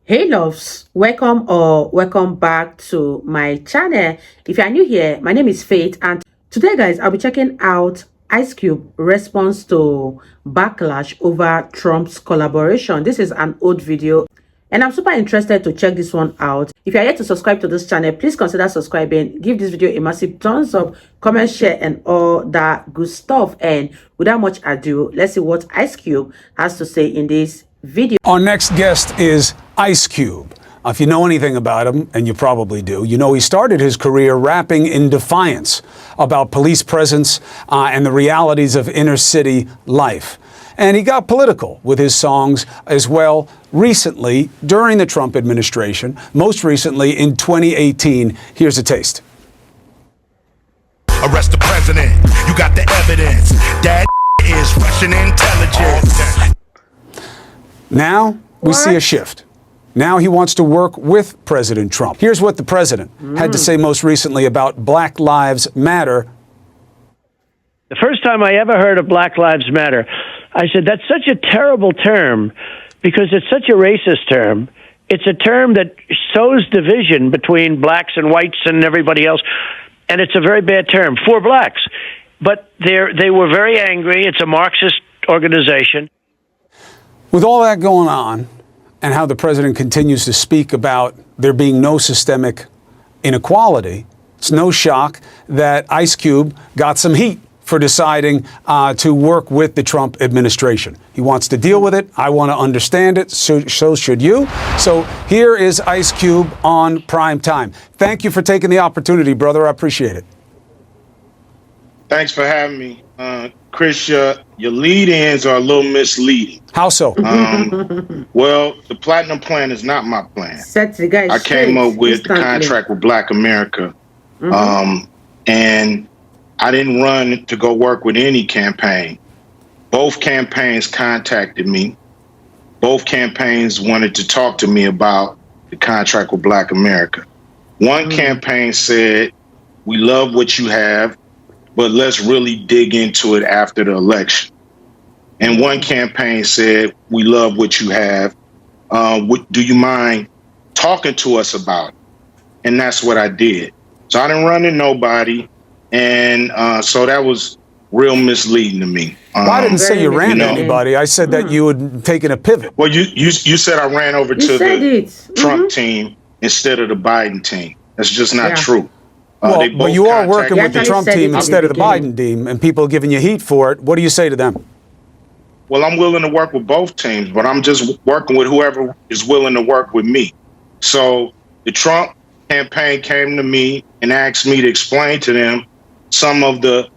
Hey loves, welcome back to my channel. If you are new here, my name is Faith, and today guys I'll be checking out Ice Cube response to backlash over Trump's collaboration. This is an old video and I'm super interested to check this one out. If you are yet to subscribe to this channel, please consider subscribing, give this video a massive thumbs up, comment, share and all that good stuff. And without much ado, let's see what Ice Cube has to say in this video. Our next guest is Ice Cube. If you know anything about him, and you probably do, you know he started his career rapping in defiance about police presence and the realities of inner city life. And he got political with his songs as well recently during the Trump administration, most recently in 2018. Here's a taste. Arrest the president. You got the evidence. That is Russian intelligence. Now we see a shift. Now he wants to work with President Trump. Here's what the president had to say most recently about Black Lives Matter. The first time I ever heard of Black Lives Matter, I said, that's such a terrible term because it's such a racist term. It's a term that sows division between blacks and whites and everybody else, and it's a very bad term for blacks. But they were very angry. It's a Marxist organization. With all that going on, and how the president continues to speak about there being no systemic inequality, it's no shock that Ice Cube got some heat for deciding to work with the Trump administration. He wants to deal with it. I want to understand it. So should you. So here is Ice Cube on Prime Time. Thank you for taking the opportunity, brother. I appreciate it. Thanks for having me. Chris, your lead-ins are a little misleading. How so? Well, the Platinum Plan is not my plan. Set the guy I came up with instantly. the contract with Black America. And I didn't run to go work with any campaign. Both campaigns contacted me. Both campaigns wanted to talk to me about the contract with Black America. One campaign said, we love what you have, but let's really dig into it after the election. And one campaign said, we love what you have. Do you mind talking to us about it? And that's what I did. So I didn't run to nobody. And so that was real misleading to me. Well, I didn't say you ran to anybody. I said that you had taken a pivot. Well, you said I ran over to the Trump team instead of the Biden team. That's just not true. Well, you are working with the Trump team instead of the Biden team, and people are giving you heat for it. What do you say to them? Well, I'm willing to work with both teams, but I'm just working with whoever is willing to work with me. So the Trump campaign came to me and asked me to explain to them some of the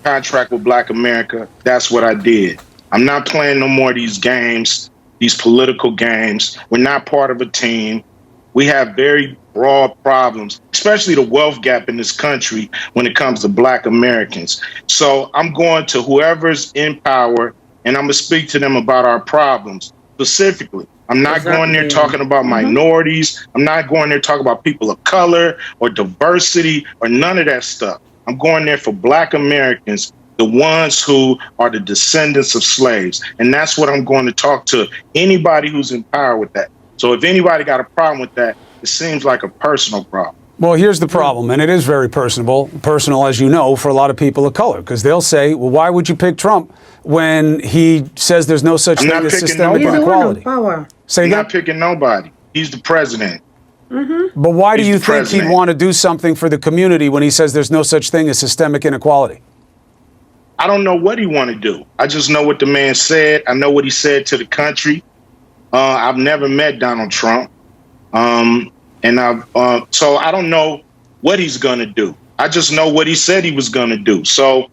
contract with Black America. That's what I did. I'm not playing no more of these games, these political games. We're not part of a team. We have very broad problems, especially the wealth gap in this country when it comes to Black Americans. So I'm going to whoever's in power and I'm going to speak to them about our problems specifically. I'm not going there talking about minorities. I'm not going there talking about people of color or diversity or none of that stuff. I'm going there for Black Americans, the ones who are the descendants of slaves. And that's what I'm going to talk to anybody who's in power with that. So if anybody got a problem with that, it seems like a personal problem. Well, here's the problem, and it is very personal, as you know, for a lot of people of color, because they'll say, well, why would you pick Trump when he says there's no such thing as systemic inequality? I'm not picking nobody. He's the president. But why do you think he'd want to do something for the community when he says there's no such thing as systemic inequality? I don't know what he want to do. I just know what the man said. I know what he said to the country. I've never met Donald Trump. So I don't know what he's going to do. I just know what he said he was going to do. So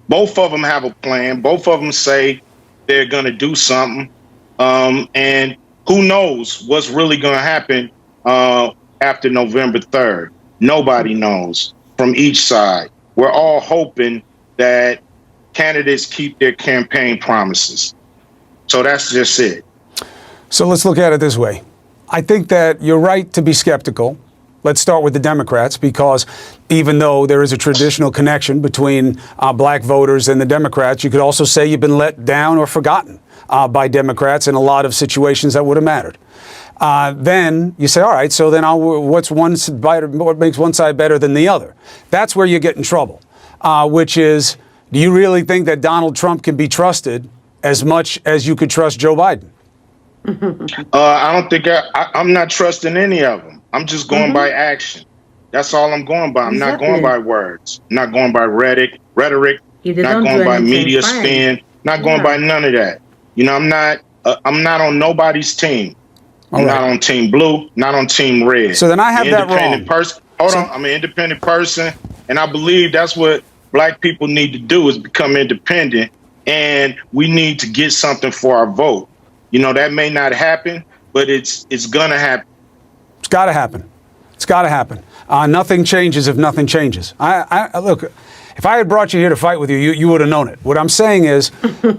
both of them have a plan. Both of them say they're going to do something. And who knows what's really going to happen after November 3rd. Nobody knows from each side. We're all hoping that candidates keep their campaign promises. So that's just it. So let's look at it this way. I think that you're right to be skeptical. Let's start with the Democrats, because even though there is a traditional connection between black voters and the Democrats, you could also say you've been let down or forgotten by Democrats in a lot of situations that would have mattered. then you say, all right, so then what makes one side better than the other? That's where you get in trouble, which is, do you really think that Donald Trump can be trusted as much as you could trust Joe Biden? I don't think I'm not trusting any of them. I'm just going by action. That's all I'm going by. I'm not going by words. I'm not going by rhetoric. Not going by media spin. Not going by none of that. You know, I'm not on nobody's team. I'm not on Team Blue. Not on Team Red. So then I have that wrong. Hold on. I'm an independent person, and I believe that's what Black people need to do, is become independent, and we need to get something for our vote. You know, that may not happen, but it's gonna happen. It's got to happen. It's got to happen. Nothing changes if nothing changes. Look, if I had brought you here to fight with you, you would have known it. What I'm saying is,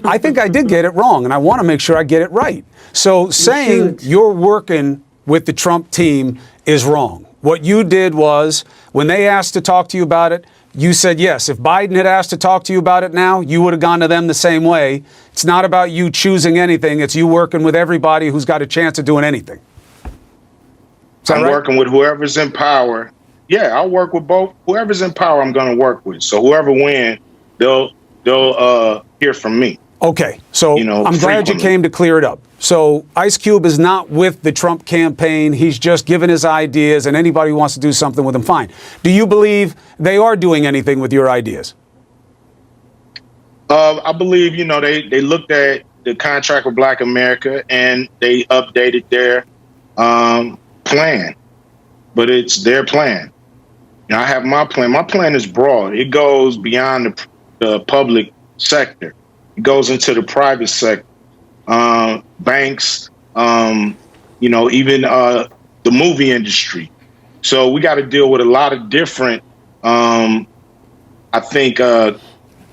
I think I did get it wrong, and I want to make sure I get it right. So saying you're working with the Trump team is wrong. What you did was, when they asked to talk to you about it, you said yes. If Biden had asked to talk to you about it now, you would have gone to them the same way. It's not about you choosing anything. It's you working with everybody who's got a chance of doing anything. I'm working with whoever's in power. Yeah, I'll work with both. Whoever's in power, I'm going to work with. So whoever wins, they'll hear from me. Okay, so I'm glad you came to clear it up. So Ice Cube is not with the Trump campaign. He's just given his ideas, and anybody who wants to do something with him, fine. Do you believe they are doing anything with your ideas? I believe, they looked at the contract with Black America and they updated their plan, but it's their plan. I have my plan. My plan is broad. It goes beyond the public sector. It goes into the private sector, banks, even the movie industry. So we got to deal with a lot of different,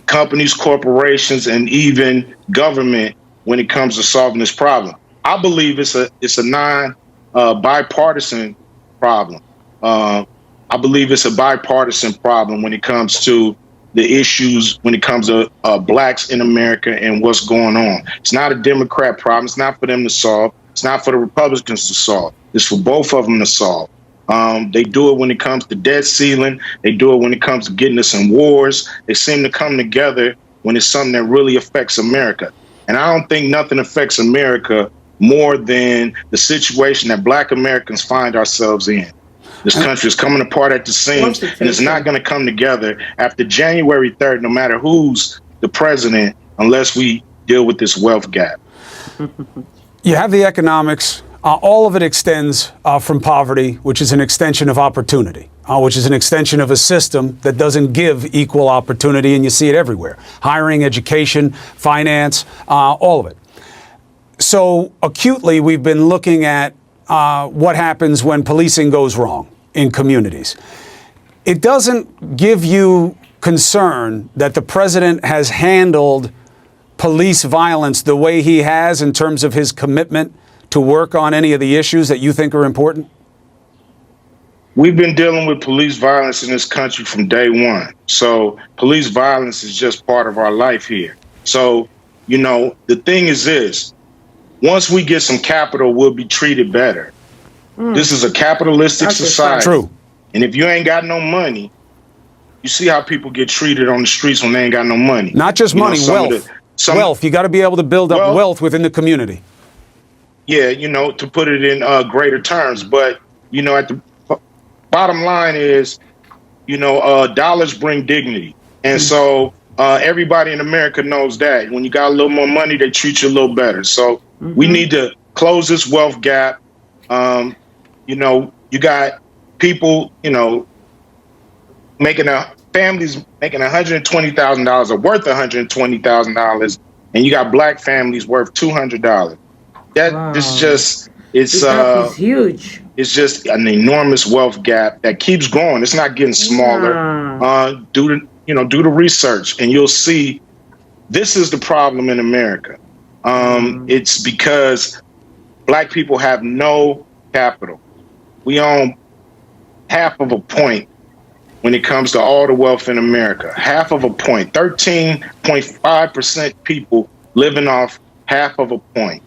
companies, corporations, and even government when it comes to solving this problem. I believe it's a bipartisan problem. I believe it's a bipartisan problem when it comes to the issues, when it comes to Blacks in America and what's going on. It's not a Democrat problem. It's not for them to solve. It's not for the Republicans to solve. It's for both of them to solve. They do it when it comes to debt ceiling. They do it when it comes to getting us in wars. They seem to come together when it's something that really affects America. And I don't think nothing affects America more than the situation that Black Americans find ourselves in. This country is coming apart at the seams, and it's not going to come together after January 3rd, no matter who's the president, unless we deal with this wealth gap. You have the economics. All of it extends from poverty, which is an extension of opportunity, which is an extension of a system that doesn't give equal opportunity, and you see it everywhere. Hiring, education, finance, all of it. So acutely, we've been looking at what happens when policing goes wrong in communities. It doesn't give you concern that the president has handled police violence the way he has in terms of his commitment to work on any of the issues that you think are important? We've been dealing with police violence in this country from day one. So police violence is just part of our life here. So, the thing is this. Once we get some capital, we'll be treated better. This is a capitalistic society. True. And if you ain't got no money, you see how people get treated on the streets when they ain't got no money. Not just money, wealth. Wealth. You got to be able to build up wealth within the community. Yeah, to put it in greater terms. But, at the bottom line is, dollars bring dignity. And so everybody in America knows that. When you got a little more money, they treat you a little better. So we need to close this wealth gap. You got people, families making $120,000 or worth $120,000, and you got Black families worth $200. It's huge. It's just an enormous wealth gap that keeps growing. It's not getting smaller. Do the research, and you'll see this is the problem in America. It's because Black people have no capital. We own half of a point when it comes to all the wealth in America. Half of a point. 13.5% people living off half of a point.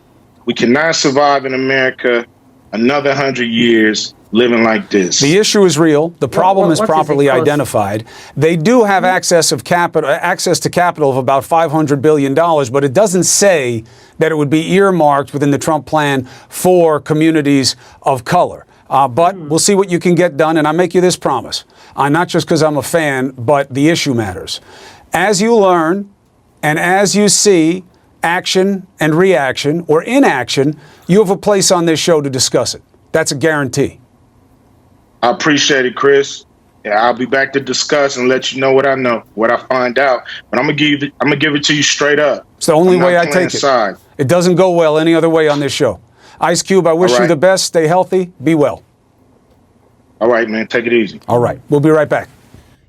We cannot survive in America another 100 years living like this. The issue is real. The problem is properly identified. They do have access to capital of about $500 billion, but it doesn't say that it would be earmarked within the Trump plan for communities of color. But we'll see what you can get done. And I make you this promise, not just because I'm a fan, but the issue matters. As you learn and as you see action and reaction or inaction, you have a place on this show to discuss it. That's a guarantee. I appreciate it, Chris. Yeah, I'll be back to discuss and let you know what I know, what I find out. But I'm gonna give it to you straight up. It's the only way I take it. It doesn't go well any other way on this show. Ice Cube, I wish you the best. Stay healthy. Be well. All right, man. Take it easy. All right. We'll be right back.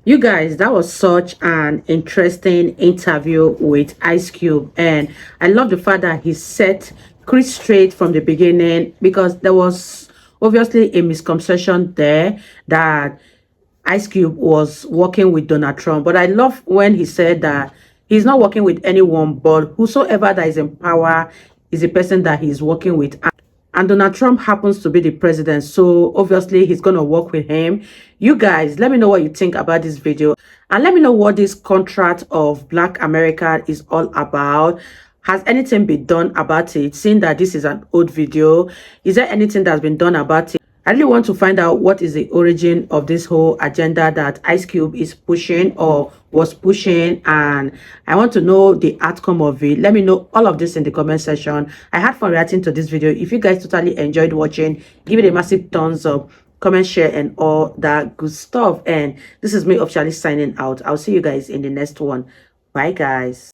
You guys, that was such an interesting interview with Ice Cube, and I love the fact that he set Chris straight from the beginning, because there was obviously a misconception there that Ice Cube was working with Donald Trump. But I love when he said that he's not working with anyone, but whosoever that is in power is the person that he's working with. And Donald Trump happens to be the president, so obviously he's going to work with him. You guys, let me know what you think about this video, and let me know what this contract of Black America is all about. Has anything been done about it? Seeing that this is an old video, is there anything that's been done about it? I really want to find out what is the origin of this whole agenda that Ice Cube is pushing or was pushing, and I want to know the outcome of it. Let me know all of this in the comment section. I had fun reacting to this video. If you guys totally enjoyed watching, give it a massive thumbs up, comment, share, and all that good stuff. And this is me officially signing out. I'll see you guys in the next one. Bye, guys.